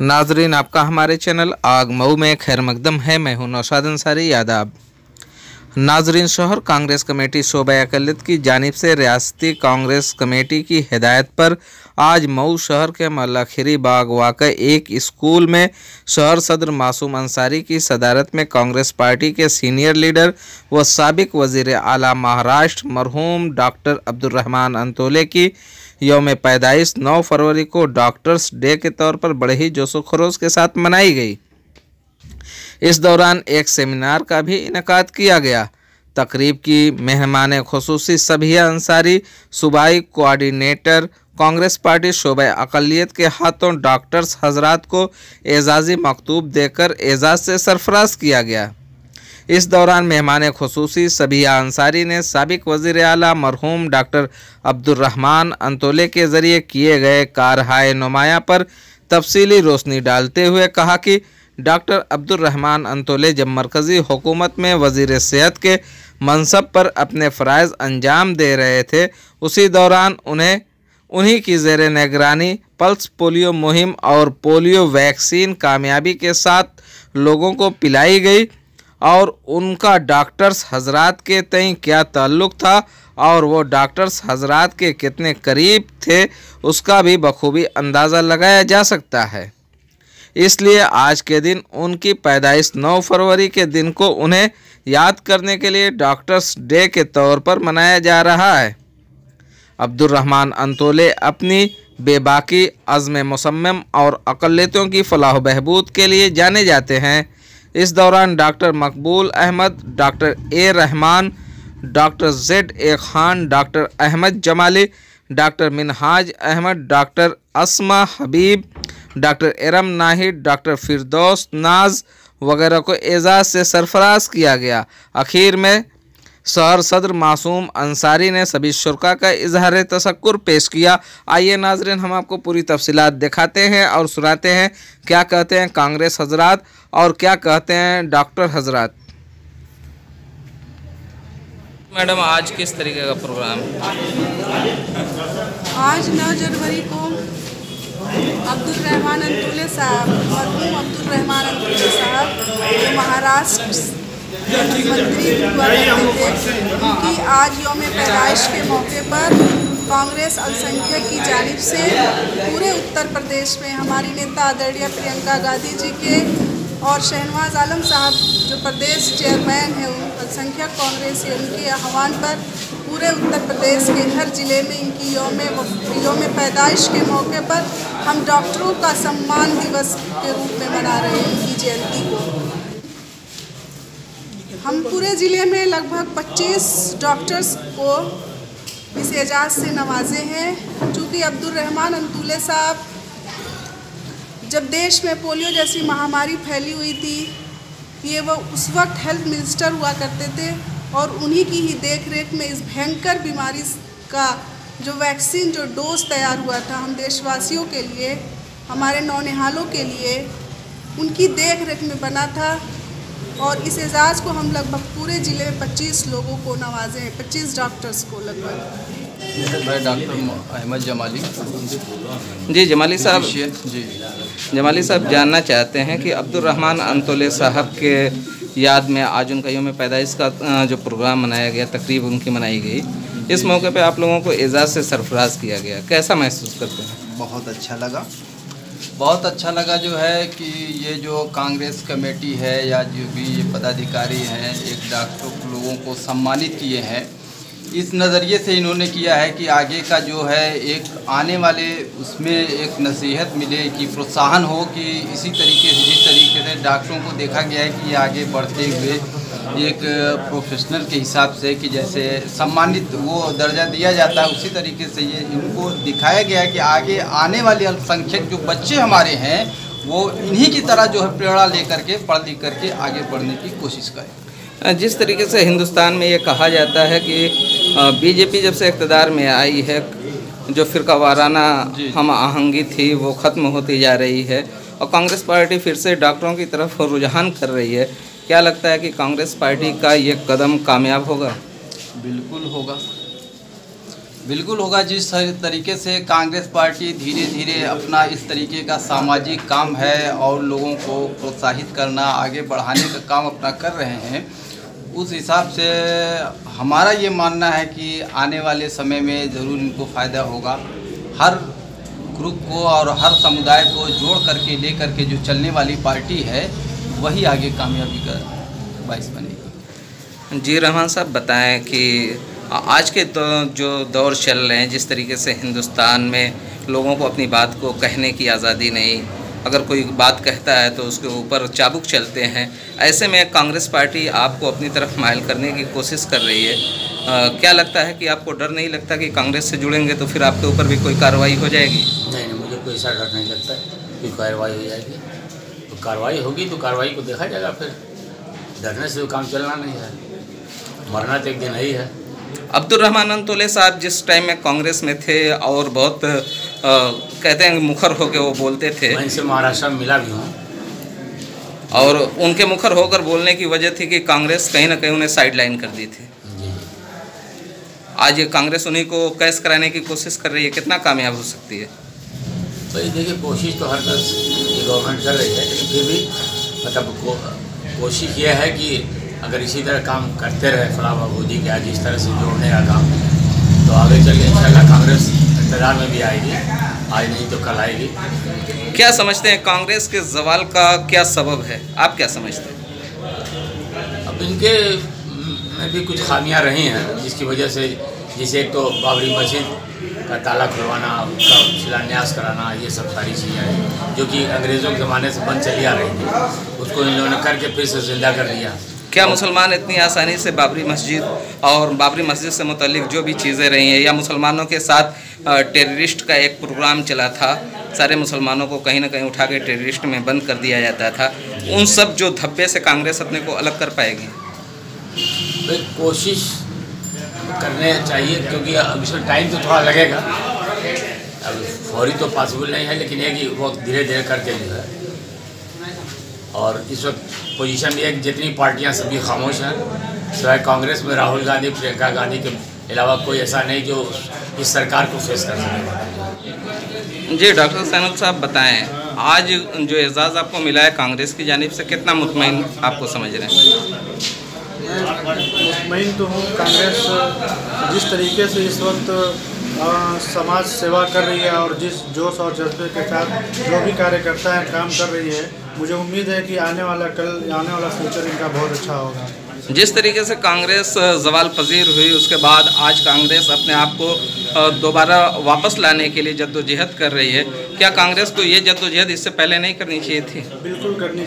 नाजरीन, आपका हमारे चैनल आग मऊ में खैर मकदम है। मैं हूं नौशाद अंसारी यादव। नाजरीन, शहर कांग्रेस कमेटी शोबा अकलियत की जानिब से रियासती कांग्रेस कमेटी की हिदायत पर आज मऊ शहर के मल्लाखीरी बाग वाक़ एक स्कूल में शहर सदर मासूम अंसारी की सदारत में कांग्रेस पार्टी के सीनियर लीडर व साबिक वज़ीर आला महाराष्ट्र मरहूम डॉक्टर अब्दुर्रहमान अंतोले की यौम पैदाइश 9 फरवरी को डॉक्टर्स डे के तौर पर बड़े ही जोशो खरोश के साथ मनाई गई। इस दौरान एक सेमिनार का भी इनेकाद किया गया। तकरीब की मेहमान खुसूसी सबिया अंसारी, सूबाई कोऑर्डिनेटर कांग्रेस पार्टी शोबा अक़लियत के हाथों डॉक्टर्स हजरात को एजाज़ी मकतूब देकर एजाज़ से सरफराज किया गया। इस दौरान मेहमान खुसूसी सबिया अंसारी ने साबिक वज़ीर आला मरहूम डॉक्टर अब्दुर्रहमान अंतोले के ज़रिए किए गए कारहाय नुमाया पर तफसीली रोशनी डालते हुए कहा कि डॉक्टर अब्दुर्रहमान अंतोले जब मरकज़ी हुकूमत में वज़ीर सेहत के मनसब पर अपने फ़राइज़ अंजाम दे रहे थे, उसी दौरान उन्हीं की ज़ेर निगरानी पल्स पोलियो मुहिम और पोलियो वैक्सीन कामयाबी के साथ लोगों को पिलाई गई और उनका डॉक्टर्स हजरात के तय क्या ताल्लुक़ था और वो डॉक्टर्स हजरात के कितने करीब थे, उसका भी बखूबी अंदाज़ा लगाया जा सकता है। इसलिए आज के दिन उनकी पैदाइश 9 फरवरी के दिन को उन्हें याद करने के लिए डॉक्टर्स डे के तौर पर मनाया जा रहा है। अब्दुर्रहमान अंतोले अपनी बेबाकी अज़्म मुसम्मम और अक़लियतों की फलाह बहबूद के लिए जाने जाते हैं। इस दौरान doctor Maqbool Ahmad, doctor A Rahman, doctor Z A Khan, doctor Ahmad Jamali, doctor Minhaj Ahmad, doctor Asma Habib, doctor Iram Nahid, doctor Firdaus Naz वगैरह को एजाज़ से सरफराज किया गया। आखिर में शहर सदर मासूम अंसारी ने सभी शुरका का इजहार तशक्कुर पेश किया। आइए नाजरीन, हम आपको पूरी तफसीलात दिखाते हैं और सुनाते हैं क्या कहते हैं कांग्रेस हजरात और क्या कहते हैं डॉक्टर हजरात। मैडम, आज किस तरीके का प्रोग्राम? आज 9 जनवरी को अब्दुर्रहमान अंतोले साहब, मरहूम अब्दुर्रहमान अंतोले साहब जो महाराष्ट्र मंत्री हुआ करते थे, उनकी आज यौम पैदाइश के मौके पर कांग्रेस अल्पसंख्यक की जानिब से पूरे उत्तर प्रदेश में हमारी नेता आदरणीय प्रियंका गांधी जी के और शहनवाज आलम साहब जो प्रदेश चेयरमैन हैं अल्पसंख्यक कांग्रेस है, उनके आह्वान पर पूरे उत्तर प्रदेश के हर ज़िले में इनकी यौम पैदाइश के मौके पर हम डॉक्टरों का सम्मान दिवस के रूप में मना रहे हैं उनकी जयंती को। हम पूरे ज़िले में लगभग 25 डॉक्टर्स को इस एजाज़ से नवाजे हैं। चूँकि अब्दुर्रहमान अंतोले साहब जब देश में पोलियो जैसी महामारी फैली हुई थी, ये वो उस वक्त हेल्थ मिनिस्टर हुआ करते थे और उन्हीं की ही देख रेख में इस भयंकर बीमारी का जो वैक्सीन जो डोज तैयार हुआ था हम देशवासियों के लिए, हमारे नौनिहालों के लिए, उनकी देख रेख में बना था। और इस एजाज़ को हम लगभग पूरे ज़िले में 25 लोगों को नवाजे हैं, 25 डॉक्टर्स को लगभग। मैं डॉक्टर अहमद जमाली। जी जमाली साहब, जी जमाली साहब जानना चाहते हैं कि अब्दुर्रहमान अंतोले साहब के याद में आज उनका यौम पैदाइश का जो प्रोग्राम मनाया गया, तकरीब उनकी मनाई गई, इस मौके पे आप लोगों को एजाज़ से सरफराज किया गया, कैसा महसूस करते हैं? बहुत अच्छा लगा। बहुत अच्छा लगा जो है कि ये जो कांग्रेस कमेटी है या जो भी ये पदाधिकारी हैं, एक डॉक्टर लोगों को सम्मानित किए हैं, इस नज़रिए से इन्होंने किया है कि आगे का जो है एक आने वाले उसमें एक नसीहत मिले, कि प्रोत्साहन हो कि इसी तरीके से जिस तरीके से डॉक्टरों को देखा गया है कि ये आगे बढ़ते हुए एक प्रोफेशनल के हिसाब से कि जैसे सम्मानित वो दर्जा दिया जाता है, उसी तरीके से ये इनको दिखाया गया है कि आगे आने वाले अल्पसंख्यक जो बच्चे हमारे हैं वो इन्हीं की तरह जो है प्रेरणा लेकर के पढ़ लिख करके आगे बढ़ने की कोशिश करें। जिस तरीके से हिंदुस्तान में ये कहा जाता है कि बीजेपी जब से इक़्तिदार में आई है, जो फ़िरका वाराना हम आहंगी थी वो ख़त्म होती जा रही है और कांग्रेस पार्टी फिर से डॉक्टरों की तरफ रुझान कर रही है। क्या लगता है कि कांग्रेस पार्टी का ये कदम कामयाब होगा? बिल्कुल होगा। बिल्कुल होगा। जिस तरीके से कांग्रेस पार्टी धीरे धीरे अपना इस तरीके का सामाजिक काम है और लोगों को प्रोत्साहित करना, आगे बढ़ाने का काम अपना कर रहे हैं, उस हिसाब से हमारा ये मानना है कि आने वाले समय में ज़रूर इनको फ़ायदा होगा। हर ग्रुप को और हर समुदाय को जोड़ करके ले करके जो चलने वाली पार्टी है वही आगे कामयाबी का बाइस बनेगी। जी रहमान साहब, बताएं कि आज के जो दौर चल रहे हैं, जिस तरीके से हिंदुस्तान में लोगों को अपनी बात को कहने की आज़ादी नहीं, अगर कोई बात कहता है तो उसके ऊपर चाबुक चलते हैं, ऐसे में कांग्रेस पार्टी आपको अपनी तरफ माइल करने की कोशिश कर रही है। क्या लगता है कि आपको डर नहीं लगता कि कांग्रेस से जुड़ेंगे तो फिर आपके ऊपर भी कोई कार्रवाई हो जाएगी? नहीं, मुझे कोई ऐसा डर नहीं लगता कि कार्रवाई हो जाएगी। तो कार्रवाई होगी तो कार्रवाई को देखा जाएगा। फिर डरने से काम चलना नहीं है, मरना तो एक दिन ही है। अब्दुल रहमान अंतुले साहब जिस टाइम में कांग्रेस में थे और बहुत कहते हैं मुखर होकर वो बोलते थे, मैं इनसे महाराष्ट्र में मिला भी हूँ, और उनके मुखर होकर बोलने की वजह थी कि कांग्रेस कहीं ना कहीं उन्हें साइडलाइन कर दी थी। आज ये कांग्रेस उन्हीं को कैश कराने की कोशिश कर रही है, कितना कामयाब हो सकती है? भाई देखिए, कोशिश तो हर गवर्नमेंट कर रही है, लेकिन फिर भी मतलब कोशिश ये है कि अगर इसी तरह काम करते रहे फलाह बहबूदी के आज इस तरह से जोड़ने का काम, तो आगे चल के इंशाल्लाह कांग्रेस इक़्तिदार में भी आएगी, आज नहीं तो कल आएगी। क्या समझते हैं कांग्रेस के ज़वाल का क्या सबब है, आप क्या समझते हैं? अब इनके में भी कुछ खामियां रही हैं जिसकी वजह से, जैसे एक तो बाबरी मस्जिद का ताला खुलवाना, उसका शिलान्यास कराना, ये सब सारी चीज़ें हैं जो कि अंग्रेज़ों के ज़माने से बंद चली आ रही थी, उसको इन लोगों ने करके फिर से जिंदा कर दिया। क्या मुसलमान इतनी आसानी से बाबरी मस्जिद और बाबरी मस्जिद से मुतल्लिक जो भी चीज़ें रही हैं, या मुसलमानों के साथ टेररिस्ट का एक प्रोग्राम चला था, सारे मुसलमानों को कहीं ना कहीं उठा के टेररिस्ट में बंद कर दिया जाता था, उन सब जो धब्बे से कांग्रेस अपने को अलग कर पाएगी? कोशिश करने चाहिए, क्योंकि अब इसमें टाइम तो थोड़ा लगेगा, अब फौरी तो पॉसिबल नहीं है, लेकिन ये कि वो धीरे धीरे करके जो है। और इस वक्त पोजीशन भी है कि जितनी पार्टियां सभी खामोश हैं, सिवाय कांग्रेस में राहुल गांधी, प्रियंका गांधी के अलावा कोई ऐसा नहीं जो इस सरकार को फेस कर सके। जी डॉक्टर सैनुल साहब, बताएं आज जो एजाज़ आपको मिला है कांग्रेस की जानिब से, कितना मुतमईन आपको समझ रहे हैं? मुतमईन तो हूँ। कांग्रेस जिस तरीके से इस वक्त समाज सेवा कर रही है और जिस जोश और जज्बे के साथ जो भी कार्यकर्ता हैं काम कर रही है, मुझे उम्मीद है कि आने वाला फ्यूचर इनका बहुत अच्छा होगा। जिस तरीके से कांग्रेस ज़वाल पजीर हुई, उसके बाद आज कांग्रेस अपने आप को दोबारा वापस लाने के लिए जद्दोजहद कर रही है, क्या कांग्रेस को ये जद्दोजहद इससे पहले नहीं करनी चाहिए थी? बिल्कुल करनी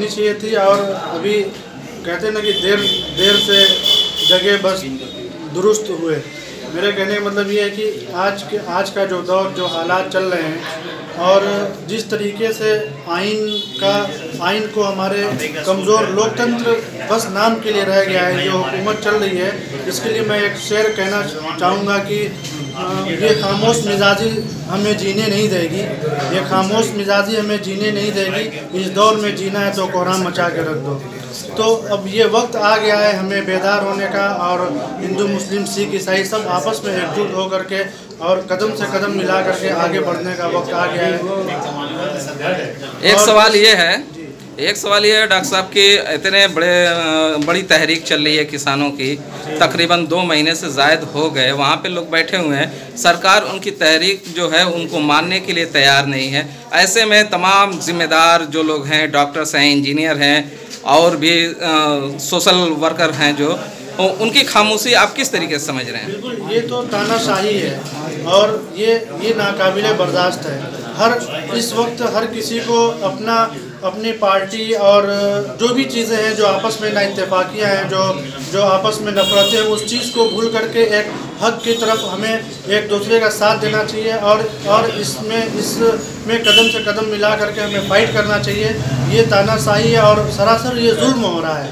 चाहिए थी। और अभी कहते हैं ना कि देर से जगह बस दुरुस्त हुए। मेरे कहने का मतलब ये है कि आज का जो दौर, जो हालात चल रहे हैं और जिस तरीके से आइन को हमारे कमज़ोर लोकतंत्र बस नाम के लिए रह गया है, जो हुकूमत चल रही है, इसके लिए मैं एक शेर कहना चाहूँगा कि ये खामोश मिजाजी हमें जीने नहीं देगी, ये खामोश मिजाजी हमें जीने नहीं देगी। इस दौर में जीना है तो कोहराम मचा के रख दो। तो अब ये वक्त आ गया है हमें बेदार होने का, और हिंदू मुस्लिम सिख ईसाई सब आपस में एकजुट होकर के और कदम से कदम मिला करके आगे बढ़ने का वक्त आ गया है। एक सवाल ये है डॉक्टर साहब कि इतने बड़ी तहरीक चल रही है किसानों की, तकरीबन 2 महीने से ज़ायद हो गए, वहाँ पे लोग बैठे हुए हैं, सरकार उनकी तहरीक जो है उनको मानने के लिए तैयार नहीं है। ऐसे में तमाम जिम्मेदार जो लोग हैं, डॉक्टर्स हैं, इंजीनियर हैं और भी सोशल वर्कर हैं, जो उनकी खामोशी आप किस तरीके से समझ रहे हैं? बिल्कुल, ये तो तानाशाही है और ये नाकाबिले बर्दाश्त है। इस वक्त हर किसी को अपनी पार्टी और जो भी चीज़ें हैं, जो आपस में नाइत्तेफाकियाँ हैं, जो आपस में नफरतें हैं, उस चीज़ को भूल करके एक हक की तरफ हमें एक दूसरे का साथ देना चाहिए और इसमें कदम से कदम मिला करके हमें फाइट करना चाहिए। ये तानाशाही है और सरासर ये जुल्म हो रहा है,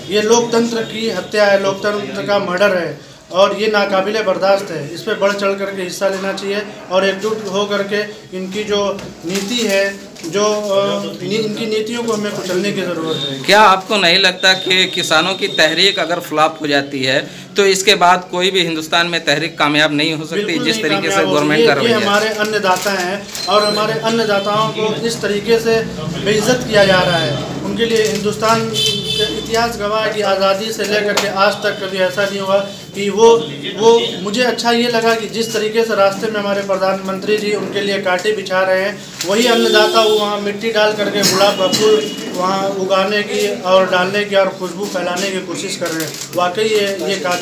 ये लोकतंत्र की हत्या है, लोकतंत्र का मर्डर है। और ये नाकाबिले बर्दाश्त है। इस पर बढ़ चढ़ करके हिस्सा लेना चाहिए और एकजुट हो करके इनकी जो नीति है, जो इनकी नीतियों को हमें कुचलने की ज़रूरत है। क्या आपको नहीं लगता कि किसानों की तहरीक अगर फ्लॉप हो जाती है तो इसके बाद कोई भी हिंदुस्तान में तहरीक कामयाब नहीं हो सकती, जिस तरीके से गवर्नमेंट कर रही है? ये हमारे अन्नदाता हैं और हमारे अन्नदाताओं को इस तरीके से बेइज्जत किया जा रहा है। उनके लिए हिंदुस्तान का इतिहास गवाह है कि आज़ादी से लेकर के आज तक कभी ऐसा नहीं हुआ कि वो मुझे अच्छा ये लगा कि जिस तरीके से रास्ते में हमारे प्रधानमंत्री जी उनके लिए कांटे बिछा रहे हैं, वही अन्नदाता वो वहाँ मिट्टी डाल करके गुलाब का फूल वहाँ उगाने की और डालने की और खुशबू फैलाने की कोशिश कर रहे हैं। वाकई ये काबिल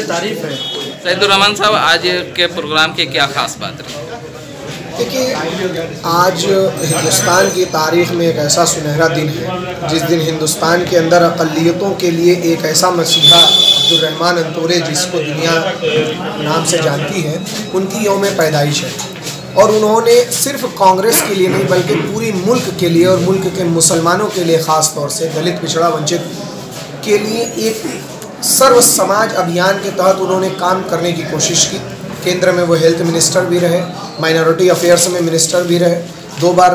तारीफ़ है। सैयदुर रहमान साहब, आज के प्रोग्राम की क्या खास बात रही? देखिए, आज हिंदुस्तान की तारीख़ में एक ऐसा सुनहरा दिन है जिस दिन हिंदुस्तान के अंदर अक़लियतों के लिए एक ऐसा मसीहा अब्दुर रहमान अंतोरे, जिसको दुनिया नाम से जानती है, उनकी यौम पैदाइश है। और उन्होंने सिर्फ कांग्रेस के लिए नहीं बल्कि पूरी मुल्क के लिए और मुल्क के मुसलमानों के लिए, ख़ास तौर से दलित पिछड़ा वंचित के लिए एक सर्व समाज अभियान के तहत उन्होंने काम करने की कोशिश की। केंद्र में वो हेल्थ मिनिस्टर भी रहे, माइनॉरिटी अफेयर्स में मिनिस्टर भी रहे, 2 बार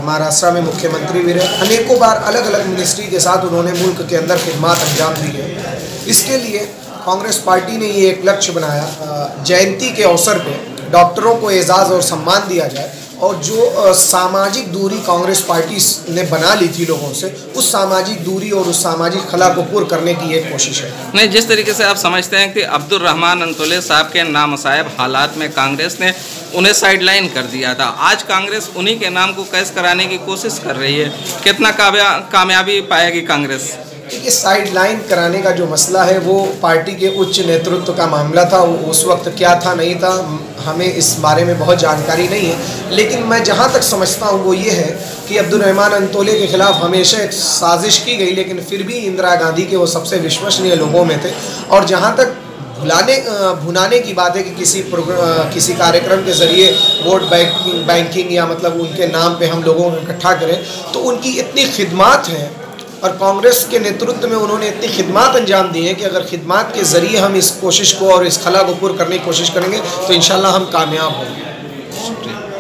महाराष्ट्र में मुख्यमंत्री भी रहे, अनेकों बार अलग अलग मिनिस्ट्री के साथ उन्होंने मुल्क के अंदर खिदमात अंजाम दी है। इसके लिए कांग्रेस पार्टी ने ये एक लक्ष्य बनाया, जयंती के अवसर पे डॉक्टरों को एजाज़ और सम्मान दिया जाए और जो सामाजिक दूरी कांग्रेस पार्टी ने बना ली थी लोगों से, उस सामाजिक दूरी और उस सामाजिक खला को पूर्ण करने की एक कोशिश है। नहीं, जिस तरीके से आप समझते हैं कि अब्दुर रहमान अंतोले साहब के नामसायब हालात में कांग्रेस ने उन्हें साइडलाइन कर दिया था, आज कांग्रेस उन्हीं के नाम को कैश कराने की कोशिश कर रही है, कितना कामयाबी पाएगी कांग्रेस? ये साइडलाइन कराने का जो मसला है वो पार्टी के उच्च नेतृत्व का मामला था। उस वक्त क्या था नहीं था हमें इस बारे में बहुत जानकारी नहीं है, लेकिन मैं जहाँ तक समझता हूँ वो ये है कि अब्दुर रहमान अंतोले के ख़िलाफ़ हमेशा एक साजिश की गई, लेकिन फिर भी इंदिरा गांधी के वो सबसे विश्वसनीय लोगों में थे। और जहाँ तक भुनाने की बात है कि किसी कार्यक्रम के ज़रिए वोट बैंकिंग या मतलब उनके नाम पे हम लोगों को इकट्ठा करें, तो उनकी इतनी खिदमात हैं और कांग्रेस के नेतृत्व में उन्होंने इतनी खिदमात अंजाम दी हैं कि अगर खिदमात के ज़रिए हम इस कोशिश को और इस खला को पूर्ण करने की कोशिश करेंगे तो इंशाल्लाह हम कामयाब होंगे।